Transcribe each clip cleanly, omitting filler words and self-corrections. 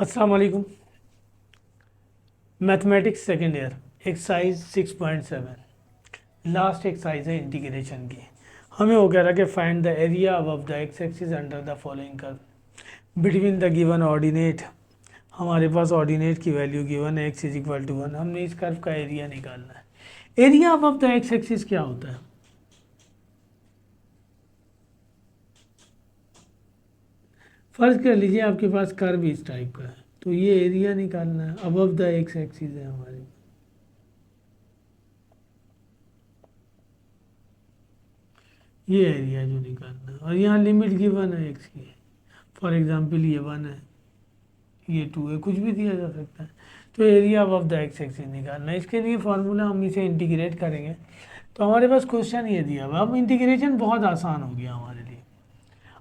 अस्सलाम वालेकुम। Mathematics second year exercise 6.7 last exercise है इंटीग्रेशन की। हमें वो कह रहा है कि find the area above the x axis under the following curve between the given ordinate. हमारे पास ऑर्डिनेट की वैल्यू गिवन है x इज इक्वल टू 1। हमने इस कर्व का एरिया निकालना है। Area above the x axis क्या होता है? फर्ज कर लीजिए आपके पास कर्व इस टाइप का है, तो ये एरिया निकालना है। अबव द एक्स एक्सिस है हमारे, ये एरिया जो निकालना है। और यहाँ लिमिट गिवन है एक्स की, फॉर एग्जांपल ये 1 है, ये 2 है, कुछ भी दिया जा सकता है। तो area of the x axis निकालना है। इसके लिए फार्मूला हम इसे इंटीग्रेट करेंगे। तो हमारे पास क्वेश्चन ये दिया हुआ, अब इंटीग्रेशन बहुत आसान हो गया हमारे लिए।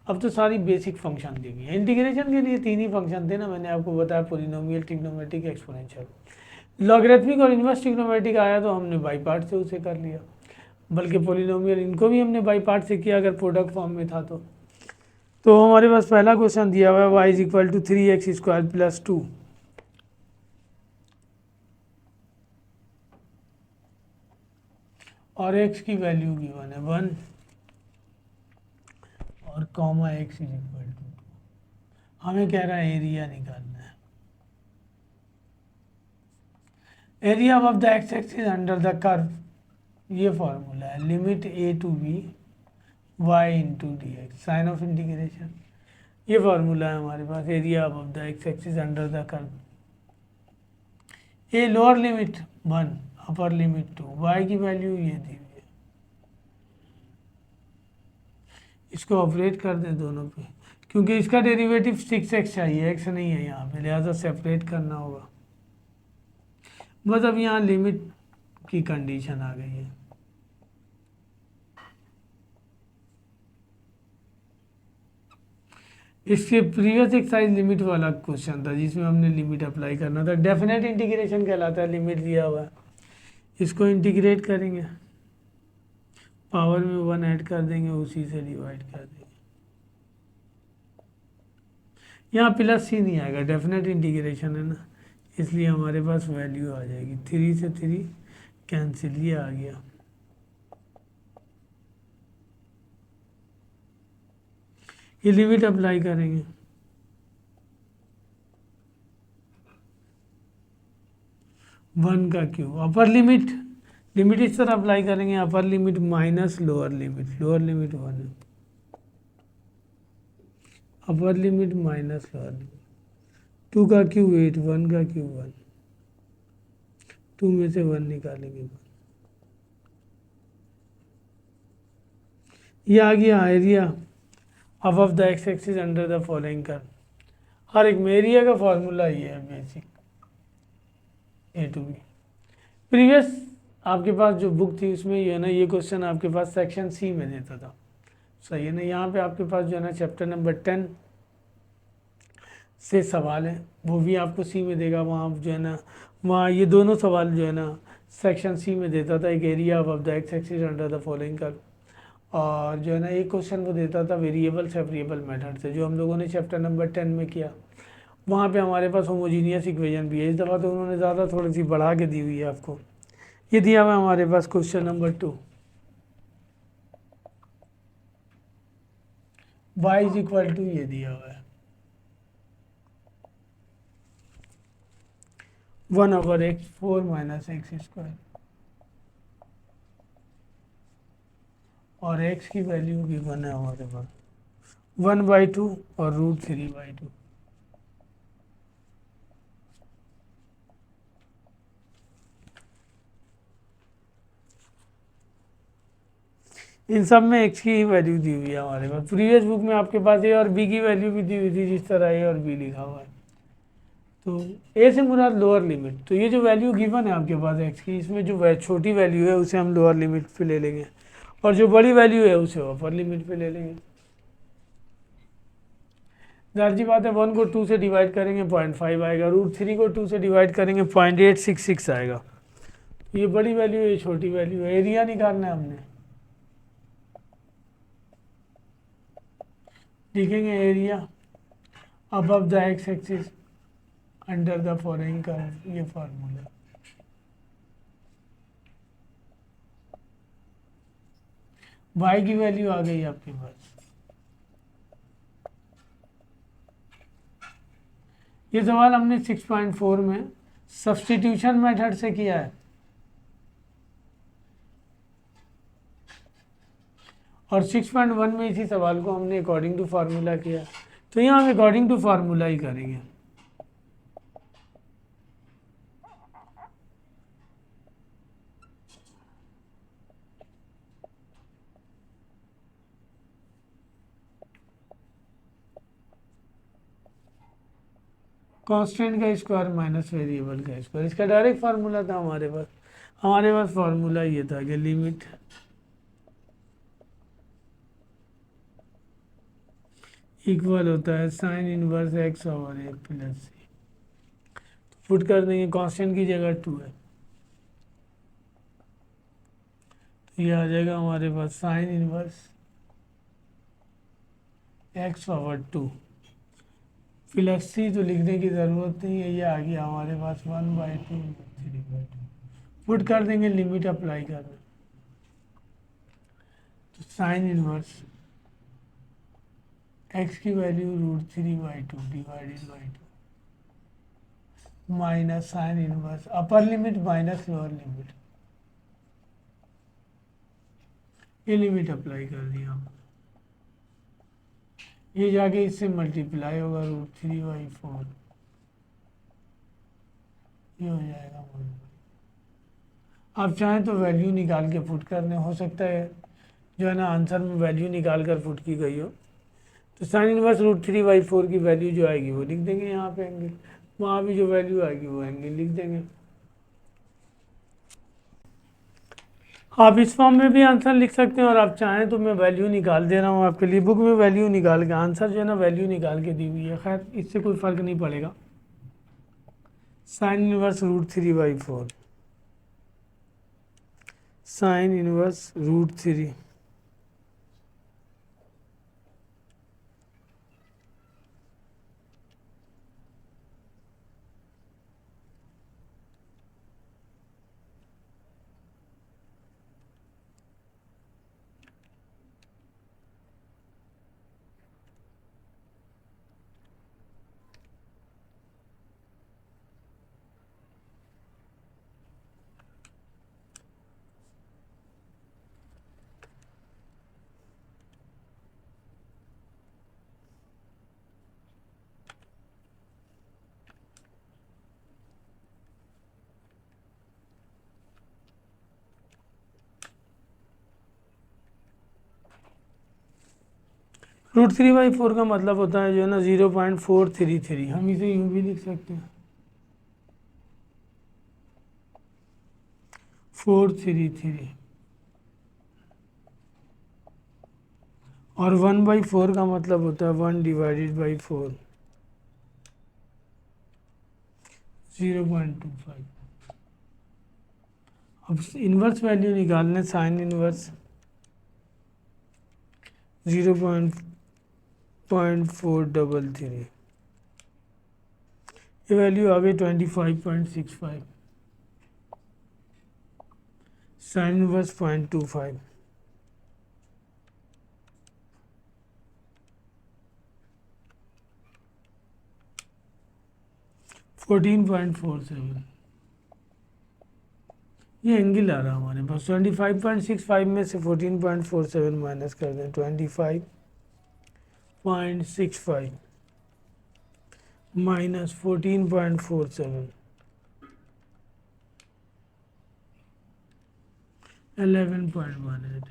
अब तो सारी बेसिक फंक्शन दी गई है। इंटीग्रेशन के लिए 3 ही फंक्शन थे ना, मैंने आपको बताया, पोलिनोमियल, ट्रिग्नोमेट्रिक, एक्सपोनेंशियल। लॉगरिथमिक और इनवर्स ट्रिग्नोमेट्रिक आया तो हमने बाई पार्ट से उसे कर लिया, बल्कि पोलिनोमियल इनको भी हमने बाई पार्ट से किया अगर प्रोडक्ट फॉर्म में था तो हमारे पास पहला क्वेश्चन दिया हुआ है Y is equal to 3x² plus 2। और x की वैल्यू गिवन है 1 और comma x is equal to 2। हमें कह रहा है एरिया निकालना है। Area of the x axis under the curve, ये फॉर्मूला है limit a to b y into D X, sign of integration. ये फॉर्मूला है हमारे पास area of the x axis under the curve. A lower limit 1, upper limit 2, y की value ये दी हुई है। इसको ऑपरेट कर दें दोनों पे, क्योंकि इसका डेरिवेटिव 6x चाहिए, x नहीं है यहाँ पे, लिहाजा सेपरेट करना होगा। बस अब यहाँ लिमिट की कंडीशन आ गई है। इसके प्रीवियस एक्सरसाइज लिमिट वाला क्वेश्चन था जिसमें हमने लिमिट अप्लाई करना था। डेफिनेट इंटीग्रेशन कहलाता है, लिमिट दिया हुआ है, इसको इंटीग्रेट करेंगे, पावर में 1 ऐड कर देंगे, उसी से डिवाइड कर देंगे। यहाँ प्लस सी नहीं आएगा, डेफिनेट इंटीग्रेशन है ना, इसलिए हमारे पास वैल्यू आ जाएगी 3 से 3 कैंसिल, ये आ गया। ये लिमिट अप्लाई करेंगे, वन का क्यूब, अपर लिमिट, लिमिट इस तरह अप्लाई करेंगे, अपर limit minus lower limit, lower limit 1 है, अपर लिमिट माइनस लोअर लिमिट, 2 का क्यूब 8, 1 का क्यूब 1, 2 में से 1 निकालेंगे 1। ये आ गया area above the x axis under the following curve. हर एक में एरिया का फॉर्मूला ये है basic, A to B. Previous आपके पास जो बुक थी उसमें ये है ना, ये क्वेश्चन आपके पास सेक्शन सी में देता था, सही है ना। यहाँ पे आपके पास जो है ना चैप्टर नंबर 10 से सवाल है, वो भी आपको सी में देगा। वहाँ जो है ना, वहाँ ये दोनों सवाल जो है ना सेक्शन सी में देता था, एक area above the x axis under the following curve, और जो है ना एक क्वेश्चन वो देता था वेरिएबल सेपरेबल मेथड से, जो हम लोगों ने चैप्टर नंबर 10 में किया। वहाँ पे हमारे पास होमोजीनियस इक्वेशन भी है। इस दफ़ा तो उन्होंने ज़्यादा थोड़ी सी बढ़ा के दी हुई है आपको। ये दिया हुआ है हमारे पास question number 2, y is equal to, ये दिया हुआ है 1/x4 माइनस एक्स स्क्वायर, और x की वैल्यू गिवन है हमारे पास 1/2 और √3/2। इन सब में x की ही वैल्यू दी हुई है हमारे पास। प्रीवियस बुक में आपके पास a और b की वैल्यू भी दी हुई थी, जिस तरह a और b लिखा हुआ है। तो a से मुराद लोअर लिमिट, तो ये जो वैल्यू गिवन है आपके पास x की, इसमें जो छोटी वैल्यू है उसे हम लोअर लिमिट पे ले लेंगे, और जो बड़ी वैल्यू है उसे अपर लिमिट पे ले लेंगे। जाहिर सी बात है, 1 को 2 से डिवाइड करेंगे 0.5 आएगा, √3 को 2 से डिवाइड करेंगे 0.866 आएगा। ये बड़ी वैल्यू है, ये छोटी वैल्यू है। एरिया निकालना है हमने, लिखेंगे area above the x axis under the following curve, ये फार्मूला। y की वैल्यू आ गई आपके पास। ये सवाल हमने 6.4 में सब्स्टिट्यूशन मेथड से किया है और 6.1 में इसी सवाल को हमने अकॉर्डिंग टू फार्मूला किया। तो यहाँ हम अकॉर्डिंग टू फार्मूला ही करेंगे। कांस्टेंट का स्क्वायर माइनस वेरिएबल का स्क्वायर, इसका डायरेक्ट फार्मूला था हमारे पास फार्मूला ये था कि लिमिट इक्वल होता है साइन इनवर्स एक्स ओवर ए प्लस सी। पुट कर देंगे, कांस्टेंट की जगह 2 है तो ये आ जाएगा हमारे पास sine inverse X over 2 plus C, तो लिखने की ज़रूरत नहीं है, ये आ गया हमारे पास 1/2 3/2। पुट कर देंगे, लिमिट अप्लाई कर दें तो साइन इनवर्स एक्स की value √3/2 divided by 2 minus sine inverse upper limit minus lower limit, ये लिमिट अप्लाई कर दिया हमने। ये जाके इससे मल्टीप्लाई होगा √3/4, ये हो जाएगा 1। आप चाहें तो वैल्यू निकाल के पुट करने, हो सकता है जो है ना आंसर में वैल्यू निकाल कर पुट की गई हो। तो साइन इनवर्स √3/4 की वैल्यू जो आएगी वो लिख देंगे यहाँ पे एंगल, वहाँ भी जो वैल्यू आएगी वो एंगल लिख देंगे। आप इस फॉर्म में भी आंसर लिख सकते हैं और आप चाहें तो मैं वैल्यू निकाल दे रहा हूँ आपके लिए, बुक में वैल्यू निकाल के आंसर जो है ना वैल्यू निकाल के दी हुई है। खैर इससे कोई फ़र्क नहीं पड़ेगा। साइन इनवर्स √3/4, साइन इनवर्स √3 √3/4 का मतलब होता है जो है ना 0.433, हम इसे यूँ भी लिख सकते हैं 433, और 1/4 का मतलब होता है 1/4 0.25। अब इन्वर्स वैल्यू निकालने, साइन इन्वर्स 0.433, ये वैल्यू आ गई 25.65, साइन इन्वर्स 0.25, 14.47, ये एंगल आ रहा हमारे पास। 25.65 में से 14.47 माइनस कर दें, 25.65 माइनस 14.47, 11.18,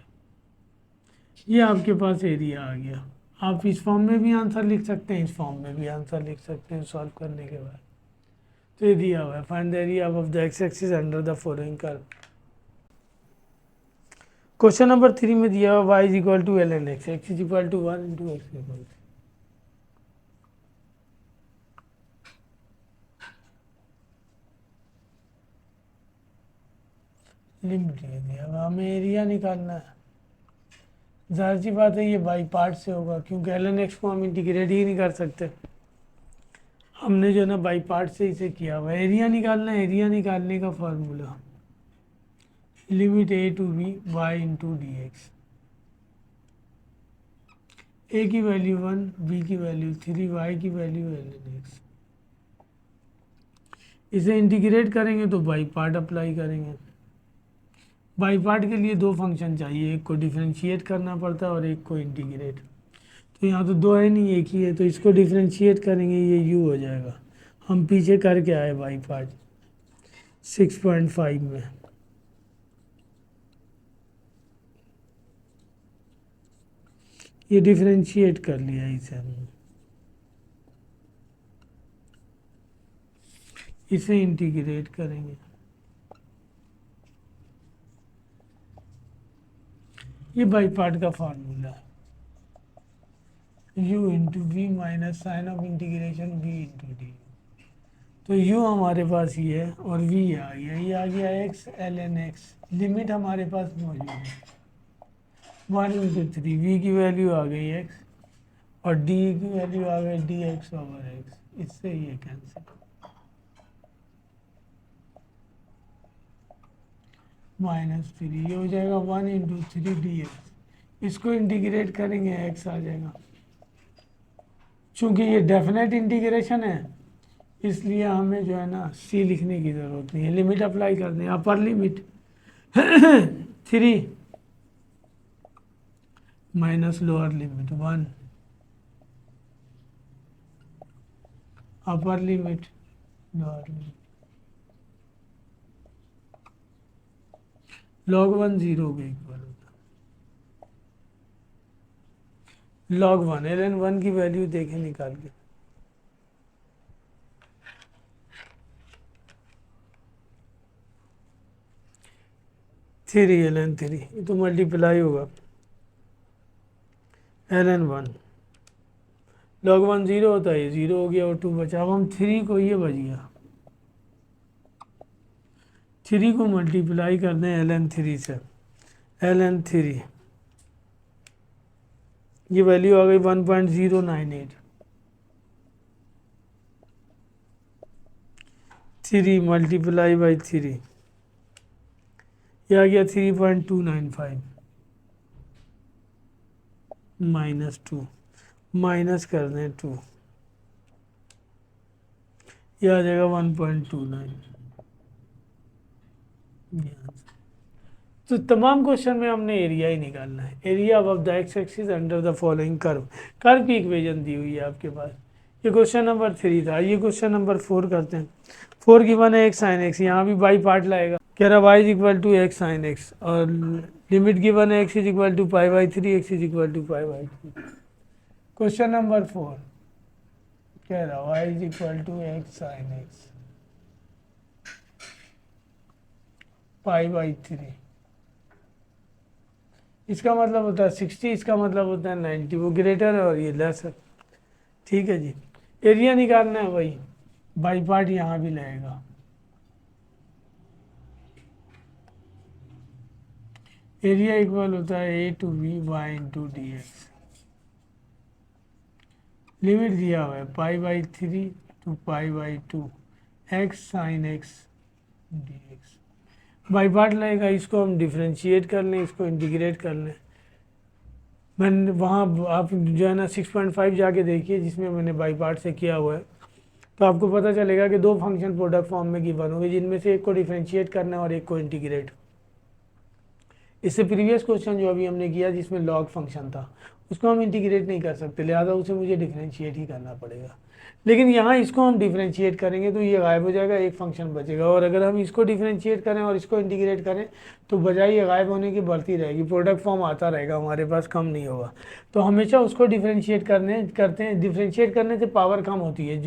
ये आपके पास एरिया आ गया। आप इस फॉर्म में भी आंसर लिख सकते हैं, इस फॉर्म में भी आंसर लिख सकते हैं सॉल्व करने के बाद। तो ये दिया हुआ है, find the area of the x axis under the following curve. Question number 3 में दिया हुआ y is equal to ln x, x is equal to 1 into x equal limit ये दिया हुआ, हमें एरिया निकालना है। जाहिर सी बात है ये बाई पार्ट से होगा क्योंकि ln x को हम इंटीग्रेट ही नहीं कर सकते। हमने जो है ना बाई पार्ट से इसे किया हुआ है। एरिया निकालना है, एरिया निकालने का formula limit A to B Y into D X. A की वैल्यू 1, बी की वैल्यू 3, वाई की वैल्यू ln x। इसे इंटीग्रेट करेंगे तो बाई पार्ट अप्लाई करेंगे। बाई पार्ट के लिए दो फंक्शन चाहिए, एक को डिफरेंशिएट करना पड़ता है और एक को इंटीग्रेट। तो यहाँ तो दो है नहीं, एक ही है, तो इसको डिफरेंशिएट करेंगे, ये u हो जाएगा। हम पीछे करके आए बाई पार्ट 6.5 में। ये डिफरेंशिएट कर लिया इसे हमने। इसे इंटीग्रेट करेंगे। ये बाई पार्ट का फार्मूला है, u into v minus sign of integration v into d. तो u हमारे पास ये है और v आ गया, ये आ गया x ln x। लिमिट हमारे पास मौजूद है 1 इंटू 3, v की वैल्यू आ गई x और d की वैल्यू आ गई dx ओवर x। इससे ये कैंसिल, -3 ये हो जाएगा 1 इंटू 3 dx। इसको इंटीग्रेट करेंगे x आ जाएगा। चूंकि ये डेफिनेट इंटीग्रेशन है इसलिए हमें जो है ना c लिखने की ज़रूरत नहीं है। लिमिट अप्लाई कर दें, upper limit 3 minus lower limit 1, upper limit lower limit. log 1 0 के इक्वल होता है। log 1 ln 1 की वैल्यू देखें निकाल के, थ्री ln 3, ये तो मल्टीप्लाई होगा ln 1। log 1 0 होता है, ये 0 हो गया और 2 बचा। अब हम 3 को, ये बच गया, 3 को मल्टीप्लाई कर दें ln 3 से, ln 3 ये वैल्यू आ गई 1.098। 3 मल्टीप्लाई बाई 3 ये आ गया 3.295 माइनस 2, माइनस कर दें 2, ये आ जाएगा 1.29। तो तमाम क्वेश्चन में हमने एरिया ही निकालना है। Area of the x axis under the following curve, curve की इक्वेशन दी हुई है आपके पास। ये क्वेश्चन नंबर 3 था। ये क्वेश्चन नंबर 4 करते हैं। 4 गिवन है एक्स साइन एक्स, यहाँ भी बाई पार्ट लाएगा, कह रहा y is equal to x sine x और लिमिट गिवन है x is equal to pi by 3, x is equal to pi by 3। Question number 4 कह रहा y is equal to x sine x pi by 3। इसका मतलब होता है 60, इसका मतलब होता है 90। वो ग्रेटर है और ये लेस है। ठीक है जी। एरिया निकालना है भाई, बाई पार्ट यहाँ भी लगेगा। एरिया इक्वल होता है A to B Y into D x. Limit दिया हुआ है pi by 3 to pi by 2 X sine X D X. By part लगेगा, इसको हम डिफ्रेंशिएट कर लें, इसको इंटीग्रेट कर लें। मैंने वहाँ आप जो है ना 6.5 जाके देखिए जिसमें मैंने बाई पार्ट से किया हुआ है, तो आपको पता चलेगा कि दो फंक्शन प्रोडक्ट फॉर्म में गिवन होंगे जिनमें से एक को डिफ्रेंशिएट करना है और एक को इंटीग्रेट। इससे प्रीवियस क्वेश्चन जो अभी हमने किया जिसमें लॉग फंक्शन था उसको हम इंटीग्रेट नहीं कर सकते, लिहाजा उसे मुझे डिफ्रेंशिएट ही करना पड़ेगा। लेकिन यहाँ इसको हम डिफ्रेंशिएट करेंगे तो ये गायब हो जाएगा, एक फंक्शन बचेगा। और अगर हम इसको डिफ्रेंशिएट करें और इसको इंटीग्रेट करें तो बजाय ये गायब होने की बढ़ती रहेगी, प्रोडक्ट फॉर्म आता रहेगा हमारे पास, कम नहीं होगा। तो हमेशा उसको डिफ्रेंशिएट करते हैं। डिफ्रेंशिएट करने से पावर कम होती है,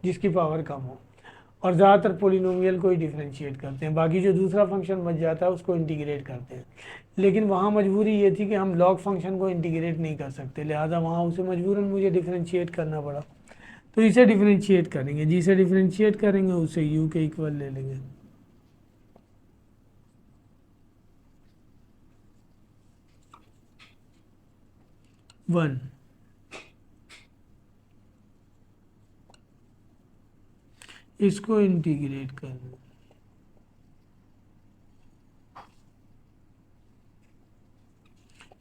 जिसकी पावर कम हो, और ज़्यादातर पोलिनोमियल को ही डिफ्रेंशिएट करते हैं। बाकी जो दूसरा फंक्शन बच जाता है उसको इंटीग्रेट करते हैं। लेकिन वहाँ मजबूरी ये थी कि हम लॉग फंक्शन को इंटीग्रेट नहीं कर सकते, लिहाजा वहाँ उसे मजबूरन मुझे डिफ्रेंशिएट करना पड़ा। तो इसे डिफ्रेंशिएट करेंगे, जिसे डिफ्रेंशिएट करेंगे उसे u के इक्वल ले लेंगे। वन इसको इंटीग्रेट कर दें,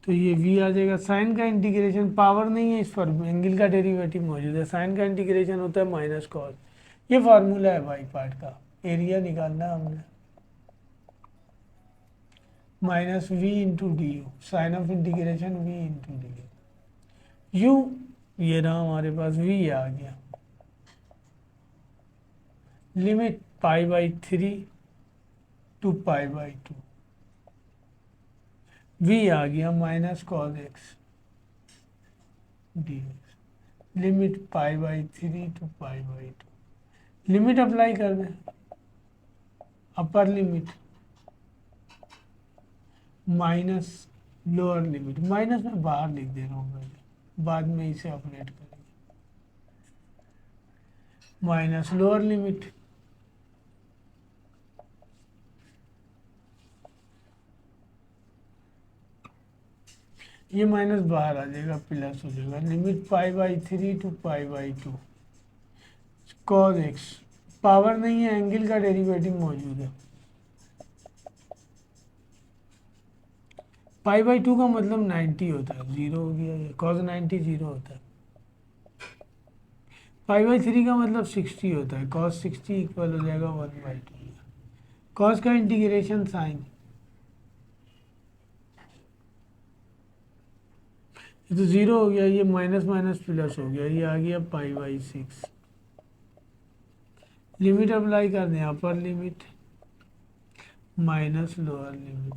तो ये v आ जाएगा। साइन का इंटीग्रेशन पावर नहीं है इस पर, एंगल का डेरिवेटिव मौजूद है, साइन का इंटीग्रेशन होता है माइनस कॉस। ये फार्मूला है बाई पार्ट का, एरिया निकालना है हमने। Minus v into d u, sign of integration v into d u, ये रहा हमारे पास v आ गया। Limit pi by 3 to pi by 2, v आ गया minus cos x D x. Limit pi by 3 to pi by 2, limit apply कर दें, upper limit minus lower limit, minus में बाहर लिख दे रहा हूँ पहले, बाद में इसे अपडेट करेंगे। माइनस लोअर लिमिट ये माइनस बाहर आ जाएगा, प्लस हो जाएगा। Limit pi by 3 to pi by 2 cos x, power नहीं है, एंगल का डेरिवेटिव मौजूद है। पाई बाई 2 का मतलब 90 होता है, जीरो हो गया, ये कॉस 90 जीरो होता है। पाई बाई 3 का मतलब 60 होता है, कॉस 60 इक्वल हो जाएगा 1/2। कॉस का इंटीग्रेशन साइन, ये तो जीरो हो गया, ये माइनस माइनस प्लस हो गया, ये आ गया पाई बाई 6। लिमिट अप्लाई कर दें, upper limit minus lower limit,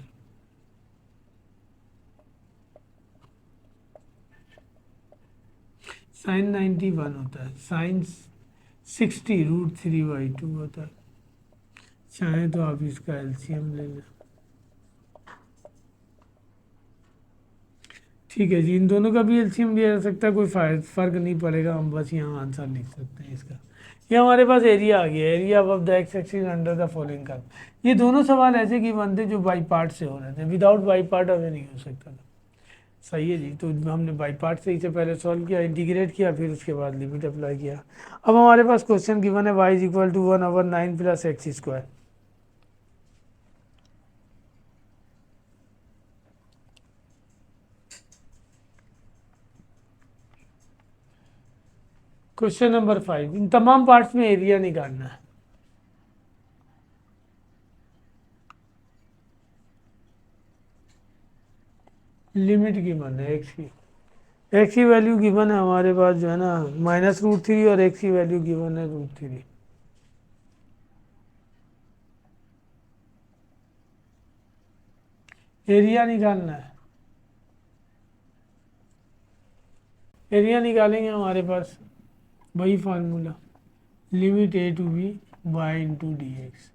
sine 91 होता है, साइन 60 √3/2 होता है। चाहें तो आप इसका एलसीएम ले लें। ठीक है जी, इन दोनों का भी एलसीएम लिया जा सकता है, कोई फ़र्क नहीं पड़ेगा, हम बस यहाँ आंसर लिख सकते हैं इसका। ये हमारे पास एरिया आ गया, area of the x axis under the following curve. ये दोनों सवाल ऐसे कि बनते जो बाई पार्ट से हो रहे थे, विदाउट बाई पार्ट हमें नहीं हो सकता था। सही है जी, तो हमने बाई पार्ट से इसे पहले सॉल्व किया, इंटीग्रेट किया, फिर उसके बाद लिमिट अप्लाई किया। अब हमारे पास क्वेश्चन गिवन है y equal to 1/9 + x²। Question number 5, इन तमाम पार्ट्स में एरिया निकालना है। लिमिट गिवन है एक्स की वैल्यू गिवन है हमारे पास जो है ना -√3, और एक्स की वैल्यू गिवन है √3। एरिया निकालना है, एरिया निकालेंगे हमारे पास वही formula, limit a to b y into dx।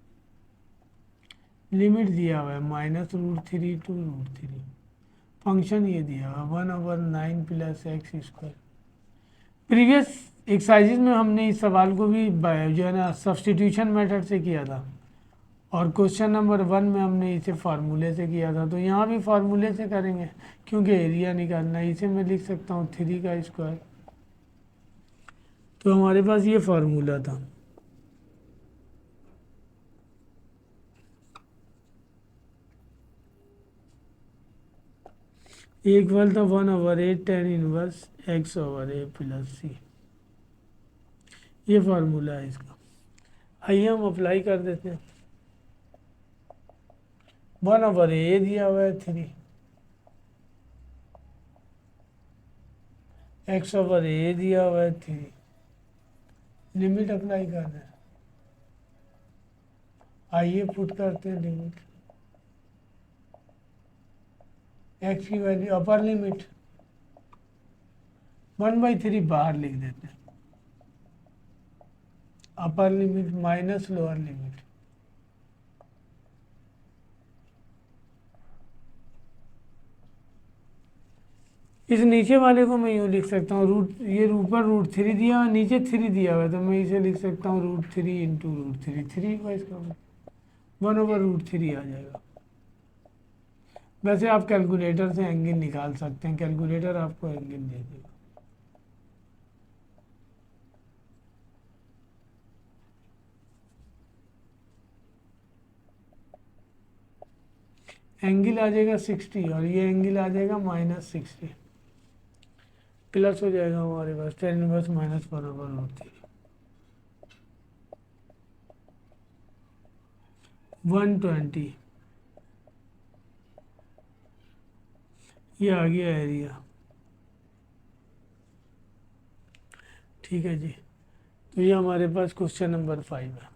Limit दिया हुआ है -√3 टू √3, फंक्शन ये दिया हुआ 1/9 + x²। प्रीवियस एक्सरसाइजेज में हमने इस सवाल को भी जो है ना सब्सटीट्यूशन मेथड से किया था, और क्वेश्चन नंबर 1 में हमने इसे फार्मूले से किया था, तो यहाँ भी फार्मूले से करेंगे क्योंकि एरिया निकालना है। इसे मैं लिख सकता हूँ 3 का स्क्वायर, तो हमारे पास ये फार्मूला था। इक्वल था 1/8 tan इनवर्स x/a + c, ये फार्मूला है इसका। आइए हम अप्लाई कर देते हैं। 1/a दिया हुआ है 3, x/a दिया हुआ है 3, लिमिट अप्लाई कर दें। आइए पुट करते हैं लिमिट, एक्स की वैल्यू अपर लिमिट 1/3 बाहर लिख देते हैं, अपर लिमिट माइनस लोअर लिमिट, इस नीचे वाले को मैं यूँ लिख सकता हूँ ये ऊपर √3 दिया हुआ, नीचे 3 दिया हुआ है, तो मैं इसे लिख सकता हूँ √3 इंटू √3, 3 का इसका 1/√3 आ जाएगा। वैसे आप कैलकुलेटर से एंगल निकाल सकते हैं, कैलकुलेटर आपको एंगल दे देगा। एंगल आ जाएगा 60 और ये एंगल आ जाएगा -60, प्लस हो जाएगा हमारे पास tan इनवर्स माइनस बराबर होती है 120। ये आ गया एरिया। ठीक है जी, तो ये हमारे पास क्वेश्चन नंबर 5 है।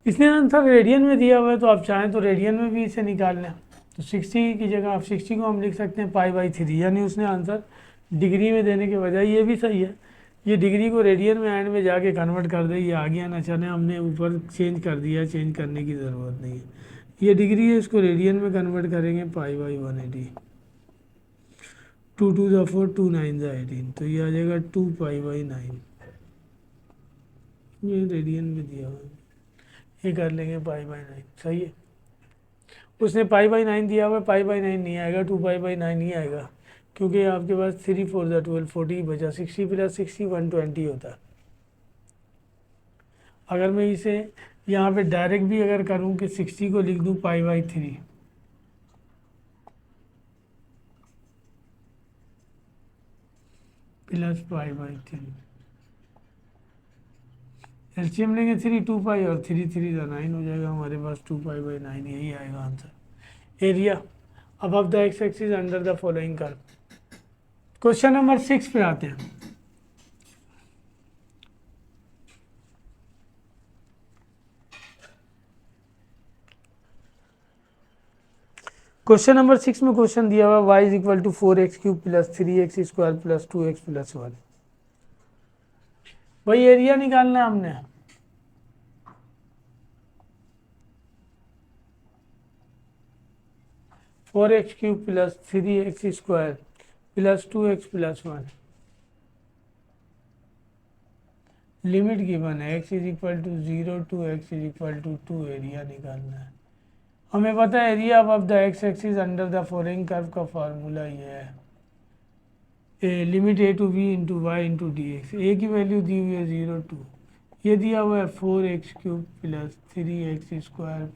इसने आंसर रेडियन में दिया हुआ है, तो आप चाहें तो रेडियन में भी इसे निकाल लें। तो 60 की जगह आप 60 को हम लिख सकते हैं π/3, यानी उसने आंसर डिग्री में देने के बजाय, ये भी सही है, ये डिग्री को रेडियन में एंड में जाके कन्वर्ट कर दे, ये आ गया ना। चले हमने ऊपर चेंज कर दिया, चेंज करने की ज़रूरत नहीं है। ये डिग्री है, इसको रेडियन में कन्वर्ट करेंगे π/180, 2 2 ज़ा 4, 2 9 ज़ा 18, तो ये आ जाएगा 2π/9। ये रेडियन में दिया हुआ है, ये कर लेंगे π/9, सही है। उसने π/9 दिया हुआ है, π/9 नहीं आएगा, 2π/9 ही आएगा, क्योंकि आपके पास 3 4 ज़ा 12, 40 बचा, 60 + 60 120 होता है। अगर मैं इसे यहाँ पे डायरेक्ट भी अगर करूँ कि 60 को लिख दूँ π/3, प्लस π/3, एलसीएम लेंगे 3 2π और 3 3 ज़ा 9 हो जाएगा हमारे पास, 2π/9 यही आएगा answer. Area above the x axis under the following curve. Question number 6 पे आते हैं। क्वेश्चन नंबर 6 में क्वेश्चन दिया हुआ y = 4x³ + 3x² + 2x + 1। भाई एरिया निकालना है हमने। (4x³ + 3x² + 2x + 1) limit given है, x = 0 to x = 2, एरिया निकालना है। हमें पता है area above the x axis under the following curve का फार्मूला ये है, limit a to b × y × dx। ए की वैल्यू दी हुई है 0 2, ये दिया हुआ है 4x³ + 3x²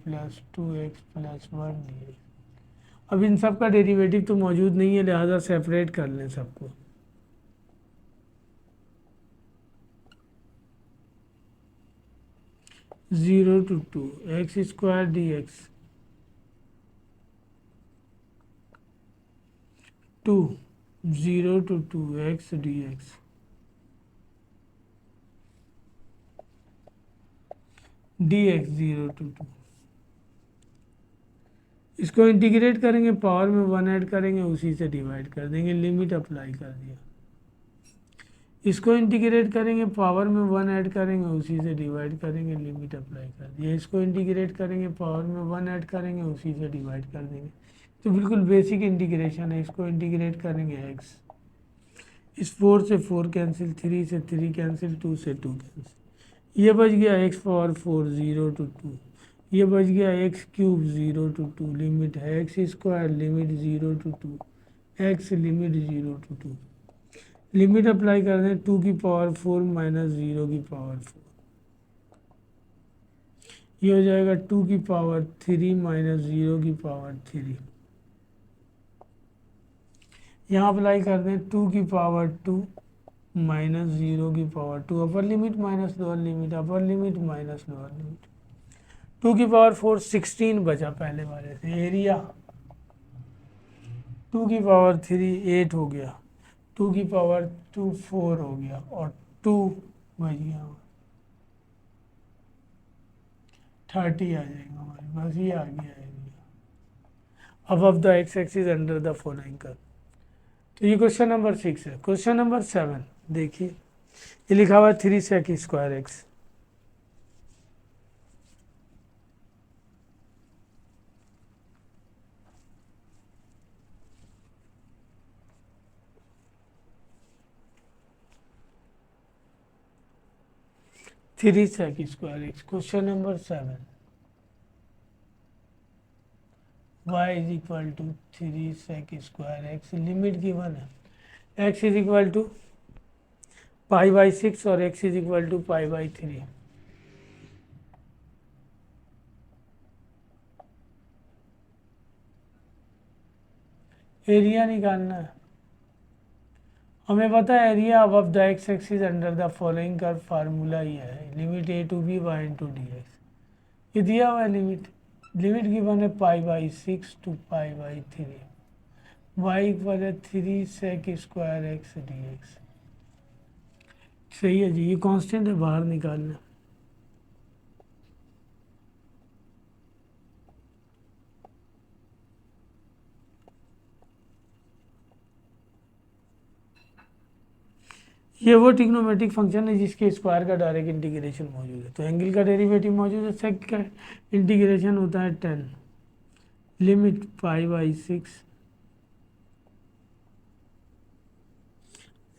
+ 2x + 1 dx। अब इन सब का डेरिवेटिव तो मौजूद नहीं है, लिहाजा सेपरेट कर लें सबको। (0 to 2) x² dx 2, 0 to 2x dx dx 0 to 2। इसको इंटीग्रेट करेंगे, पावर में 1 ऐड करेंगे, उसी से डिवाइड कर देंगे, लिमिट अप्लाई कर दिया। इसको इंटीग्रेट करेंगे, पावर में 1 ऐड करेंगे, उसी से डिवाइड करेंगे, लिमिट अप्लाई कर दिया। इसको इंटीग्रेट करेंगे, पावर में 1 ऐड करेंगे, उसी से डिवाइड कर देंगे। तो बिल्कुल बेसिक इंटीग्रेशन है। इसको इंटीग्रेट करेंगे x, इस 4 से 4 कैंसिल, 3 से 3 कैंसिल, 2 से 2 कैंसिल, ये बच गया x⁴ 0 to 2, ये बच गया x³ 0 to 2, लिमिट है x² limit 0 to 2, x limit 0 to 2, limit apply कर दें 2 की पावर 4 माइनस 0 की पावर 4, ये हो जाएगा 2 की पावर 3 माइनस 0 की पावर 3। यहाँ अप्लाई कर दें 2 की पावर 2 माइनस 0 की पावर 2, अपर लिमिट माइनस लोअर लिमिट, अपर लिमिट माइनस लोअर लिमिट। 2 की पावर 4 16 बचा पहले वाले से। एरिया 2 की पावर 3 8 हो गया, 2 की पावर 2 4 हो गया, और 2 बच गया 30 आ जाएगा हमारे पास। ये आ गया area above the x axis under the following curve. तो ये क्वेश्चन नंबर 6 है। क्वेश्चन नंबर 7 देखिए, ये लिखा हुआ है 3 sec² x। Question number 7, y = 3 sec² x, limit given है, x = π/6 और x = π/3। एरिया निकालना है। हमें पता है area above the x axis under the following curve formula ये है, limit A to B Y into D x. ये दिया हुआ है लिमिट, लिमिट गिवन है pi by 6 to pi by 3, y equal है 3 sec square x D x. सही है जी, ये कांस्टेंट है, बाहर निकालना। ये वो ट्रिग्नोमेट्रिक फंक्शन है जिसके स्क्वायर का डायरेक्ट इंटीग्रेशन मौजूद है। तो एंगल का डेरिवेटिव मौजूद है, सेक का इंटीग्रेशन होता है 10, limit pi by 6,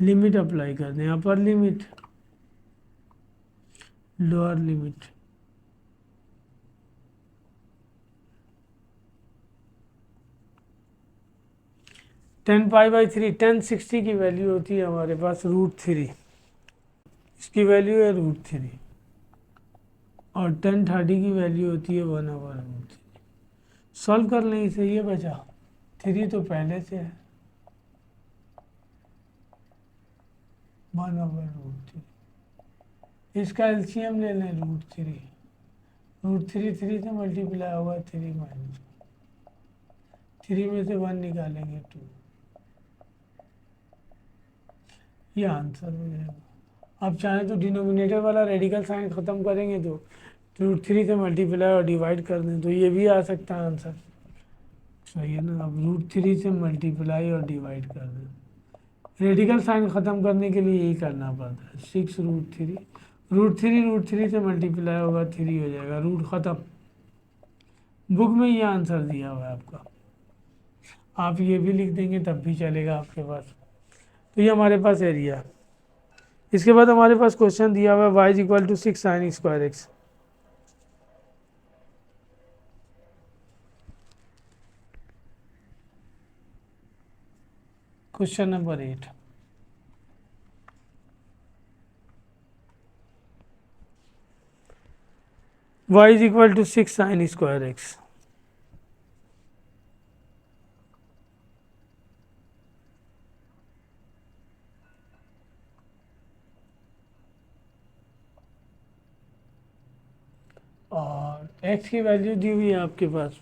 limit apply कर दें, upper limit lower limit, ten pi by 3, 1060 की वैल्यू होती है हमारे पास √3, इसकी वैल्यू है √3, और 1030 की वैल्यू होती है 1/√3। सॉल्व कर लें इसे, ये बचा 3 तो पहले से है 1/√3, इसका एलसीएम ले लें √3, √3 3 से मल्टीप्लाई होगा 3 माइनस 3 में से 1 निकालेंगे 2, ये आंसर हो जाएगा। आप चाहें तो डिनोमिनेटर वाला रेडिकल साइन ख़त्म करेंगे तो √3 से मल्टीप्लाई और डिवाइड कर दें तो ये भी आ सकता है आंसर। सही है ना, अब √3 से मल्टीप्लाई और डिवाइड कर दें। रेडिकल साइन ख़त्म करने के लिए यही करना पड़ता है, 6√3, √3 से मल्टीप्लाई होगा 3 हो जाएगा, रूट ख़त्म। बुक में ये आंसर दिया हुआ है आपका, आप ये भी लिख देंगे तब भी चलेगा आपके पास। तो ये हमारे पास एरिया है। इसके बाद हमारे पास क्वेश्चन दिया हुआ है Y is equal to 6 sine square x. Question number 8, y is equal to 6 sine square x. और एक्स की वैल्यू दी हुई है आपके पास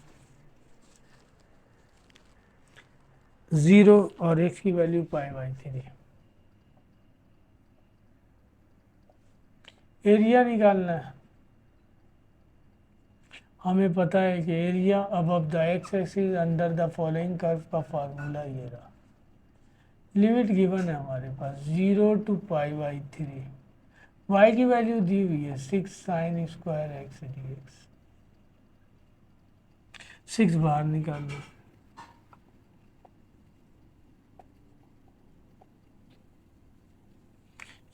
0 और एक्स की वैल्यू पाई बाई 3। एरिया निकालना है। हमें पता है कि area above the x axis under the following curve का फार्मूला ये रहा। लिमिट गिवन है हमारे पास 0 टू पाई बाई 3, वाई की वैल्यू दी हुई है 6 sine square x D x. 6 बाहर निकाल दो,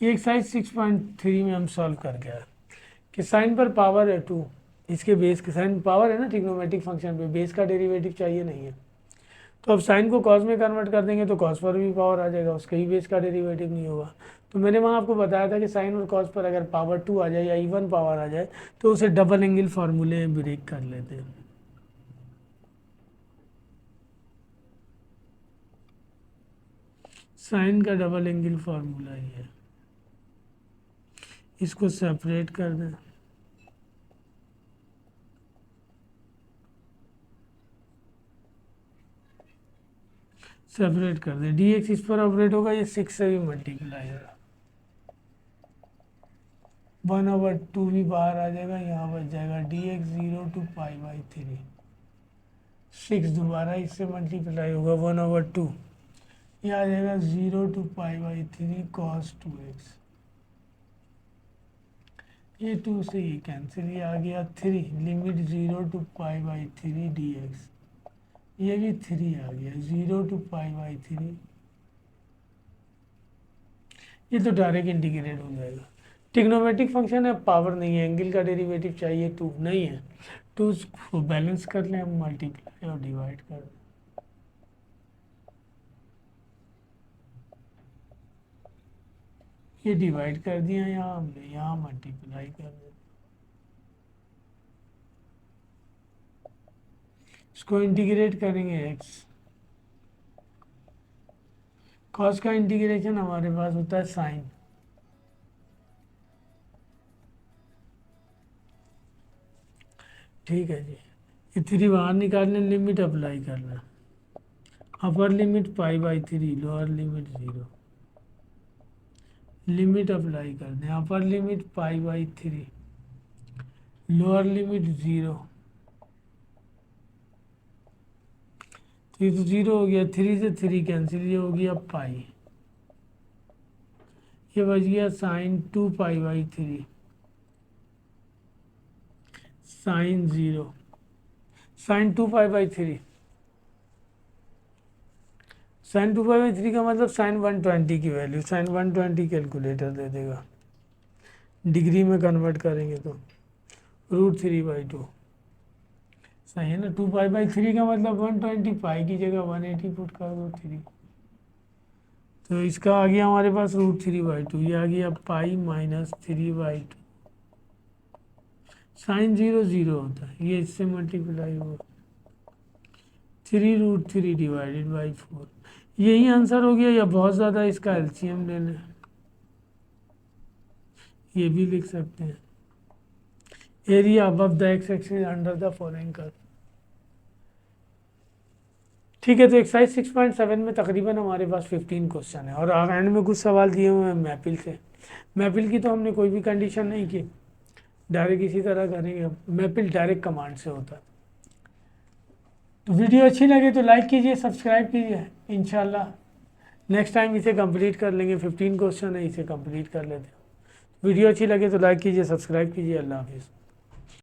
ये एक्सरसाइज 6.3 में हम सॉल्व कर गया कि साइन पर पावर है 2, इसके बेस के साइन पावर है ना ट्रिग्नोमेट्रिक फंक्शन पे, बेस का डेरिवेटिव चाहिए नहीं है। तो अब साइन को कॉस में कन्वर्ट कर देंगे तो कॉस पर भी पावर आ जाएगा, उसका ही बेस का डेरिवेटिव नहीं होगा। तो मैंने वहाँ आपको बताया था कि साइन और कॉस पर अगर पावर 2 आ जाए या इवन पावर आ जाए तो उसे डबल एंगल फार्मूले में ब्रेक कर लेते हैं। साइन का डबल एंगल फार्मूला ही है, इसको सेपरेट कर दें, सेपरेट कर दें, डी एक्स इस पर ऑपरेट होगा, ये 6 से भी मल्टीप्लाई होगा, 1/2 भी बाहर आ जाएगा, यहाँ बच जाएगा d x 0 to pi by 3, 6 दोबारा इससे मल्टीप्लाई होगा 1/2, ये आ जाएगा 0 to pi by 3 cos 2x। ये 2 से ये कैंसिल, ये आ गया 3, limit 0 to pi by 3 d x, ये भी 3 आ गया 0 टू पाई बाई 3, ये तो डायरेक्ट इंटीग्रेट हो जाएगा। ट्रिग्नोमेट्रिक फंक्शन है, पावर नहीं है, एंगल का डेरिवेटिव चाहिए 2 नहीं है, 2 को बैलेंस कर लें हम, मल्टीप्लाई और डिवाइड कर दें, ये डिवाइड कर दिया यहाँ हमने, यहाँ मल्टीप्लाई कर दें, इसको इंटीग्रेट करेंगे x, कॉस का इंटीग्रेशन हमारे पास होता है साइन, ठीक है जी। ये 3 बाहर निकालने, लिमिट अप्लाई करना, upper limit pi by 3, lower limit 0, limit apply कर दें, upper limit pi by 3, lower limit 0, तो ये तो 0 हो गया, 3 से 3 कैंसिल, ये हो गया पाई, ये बच गया sine 2 pi by 3, sine 0, sine 2 pi by 3, sine 2 pi by 3 का मतलब साइन 120 की वैल्यू, साइन 120 कैलकुलेटर दे देगा, डिग्री में कन्वर्ट करेंगे तो √3/2, सही है ना। 2 पाई बाई 3 का मतलब 120, पाई की जगह 180 पुट कर दो 3, तो इसका आ गया हमारे पास √3/2, ये आ गया पाई -3/2, साइन 0 0 होता है, ये इससे मल्टीप्लाई हुआ 3√3 डिवाइडेड बाई 4, यही आंसर हो गया, या बहुत ज़्यादा इसका एलसीएम ले लें, ये भी लिख सकते हैं। Area above the x axis under the following curve, ठीक है। तो एक्सरसाइज 6.7 में तकरीबन हमारे पास 15 क्वेश्चन है, और एंड में कुछ सवाल दिए हुए हैं मैपिल से। मैपिल की तो हमने कोई भी कंडीशन नहीं की, डायरेक्ट इसी तरह करेंगे, मैपिल डायरेक्ट कमांड से होता है। तो वीडियो अच्छी लगे तो लाइक कीजिए, सब्सक्राइब कीजिए, इंशाल्लाह नेक्स्ट टाइम इसे कंप्लीट कर लेंगे। 15 क्वेश्चन है, इसे कंप्लीट कर लेते हैं। वीडियो अच्छी लगे तो लाइक कीजिए, सब्सक्राइब कीजिए। अल्लाह हाफिज़।